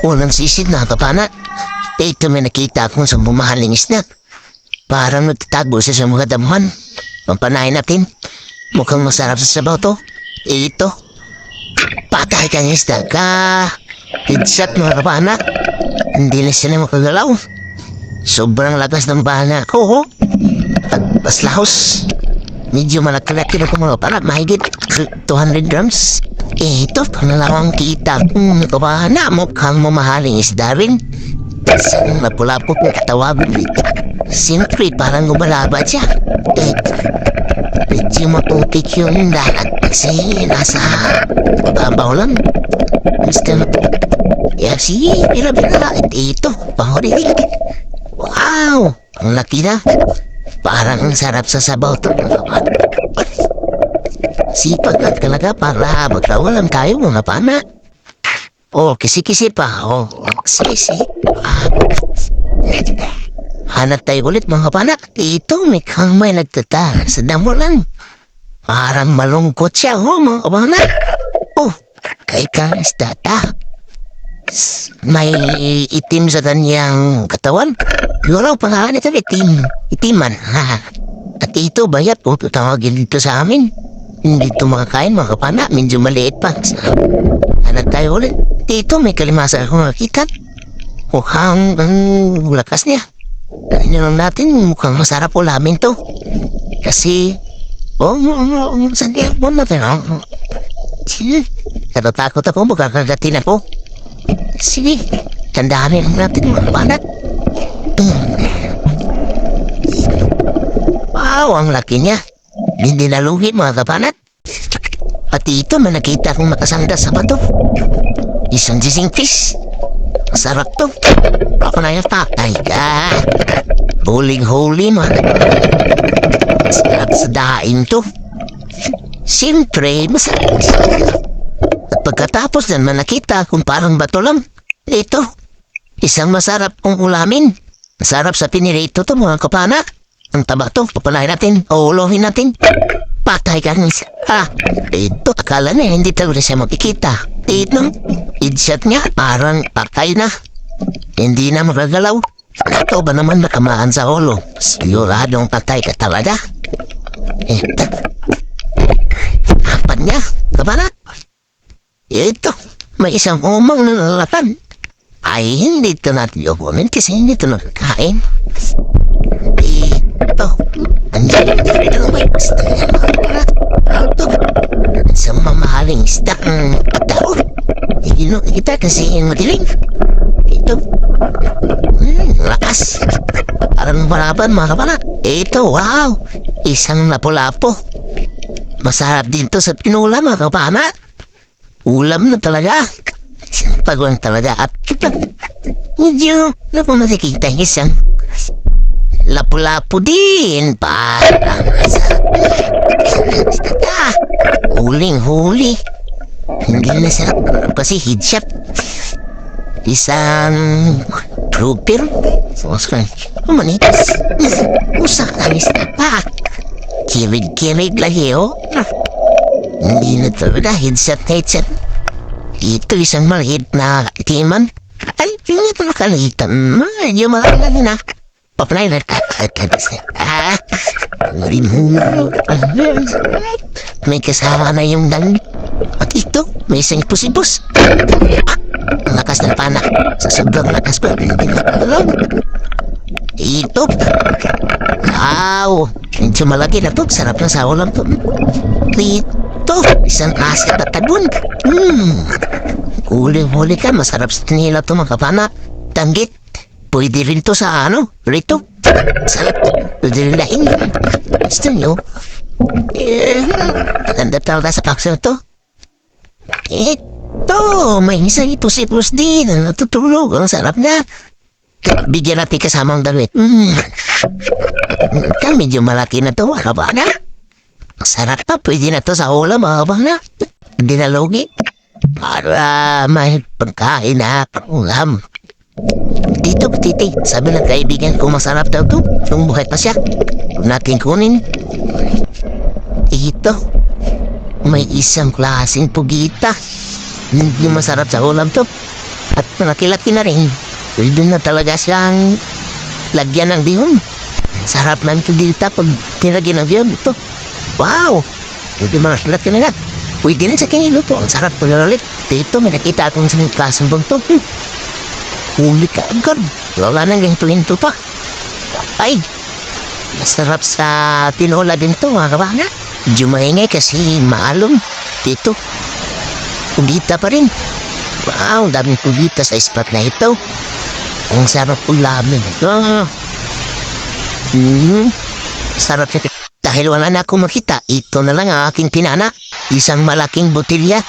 Unang sisid na kapana. Ito may nakita akong sa bumahaling isda. Parang nagtatago siya sa mga damuhan. Pampanahin natin. Mukhang masarap sa sabaw to. Ito. Patay kang isda ka. Headshot mga kapana. Hindi na siya na makagalaw. Sobrang lakas ng bana ko. At paslahos. Medyo malaki-laki na mga kapana. Mahigit 200 grams. Ito, pangalawang kita kong kapana, mukhang mamahaling isda rin. Isang napulapot na katawag. Siyempre, parang gumalabad siya. Medyo maputik yung dagat kasi nasa babaw lang. Gusto na po. Sige, pira-pira. Ito, pangurilig. Wow! Ang laki na. Parang ang sarap sa sabaw to. Sipag at talaga para magkawalan tayo mga pana. Kisi-kisi pa. Kisi-kisi. Hanap tayo ulit mga pana. Ito, may nagtata sa damulan. Parang malungkot siya, mga pana. Kay kang isdata. May itim sa kanyang katawan. Siguro pangalan ito, itiman. At ito, bayat po, tawagin dito sa amin. Hindi ito makakain mga kapana, medyo maliit pa. Hanap tayo ulit. Dito may kalimasa akong nakita. Mukhang lakas niya. Ganyan lang natin, mukhang masarap ulamin to. Kasi, sandiyan po natin. Natatakot ako, magkakagatin ako. Sige, tandaan lang natin mga kapana. Wow, ang laki niya. Hindi nalugi mga kapanat. At ito may nakita kong nakasanda sa bato. Isang gising fish. Masarap to. Ako na yung patay ka. Huling-huli mga sarap sa daing to. Siyempre masarap. At pagkatapos na nakita kung parang bato lang. Ito, isang masarap kong ulamin. Masarap sa pinirito to mga kapanat. Ang taba to, papanahin natin, ulohin natin. Patay ka ng isa. Ito, akala niya hindi talaga siya makikita. Ito, headshot niya, parang patay na. Hindi na magagalaw. Ito ba naman nakamaan sa ulo? Siguradong patay ka talaga. Ito. Apat niya, kapanak. Ito, may isang umang nalalatan. Ay, hindi ito natin iupunin kasi hindi ito nakakain. Ito, andiyan ito may gusto niya mga ito, sa mamahaling isda ang tao. Hindi nyo kita kasi yung madiling. Ito, lakas. Parang malaban mga kapana. Ito, wow, isang lapo-lapo. Masarap din to sa pinula mga kapana. Ulam na talaga. Pagwan talaga at kita. Medyo, na po nakikita isang lapu-lapu din. Parang huling-huli. Hindi na sarap kasi headshot. Isang grouper. Manitas. Usak ang isda pa. Kilig-kilig lagi Hindi na talaga headshot. Ito isang maliit na itiman. Ay, hindi ito nakalitan. Medyo malalang na. Papanay na may kasama na yung dangit. At ito, may isang pusipus. Ang lakas ng panak. Sa sobrang lakas pa. Ito. Wow. Medyo malaki na to. Sarap na sa ulam to. Ito. Isang asit at tagun. Huli-huli ka. Masarap sa tinila to mga panak. Danggit. Pwede rin to sa rito. Sarap. Pwede rin lahin. Gusto nyo? Ganda talaga sa paksa to. Ito, may isang ipusipus din. Natutulog. Ang sarap na. Bigyan natin kasamang damit. Medyo malaki na to, mga bana. Sarap pa, pwede na to sa ulam, mga bana. Hindi na lugi. Para may pagkain na ulam. Dito, titi, sabi ng kaibigan ko masarap daw to. Nung buhay pa siya. Huwag natin kunin. Ito, may isang klaseng pugita. Hindi masarap sa ulam to. At malaki-laki na rin. Pwede na talaga siyang lagyan ng bihon. Sarap ng pugita pag tinagyan ng bihon. Ito, wow! Pwede mga salat ka na lahat. Pwede rin sa kiniluto. Ang sarap ko na ulit. Dito, may nakita akong sa klaseng bang to. Huli ka agad. Wala nang ganito-linto pa. Ay, masarap sa tinola din to, mga kabana. Medyo maingay kasi maalong. Dito, pugita pa rin. Wow, daming pugita sa spot na ito. Ang sarap ulamin. Sarap siya. Dahil wala na akong makita, ito na lang ang aking pinana. Isang malaking botilya.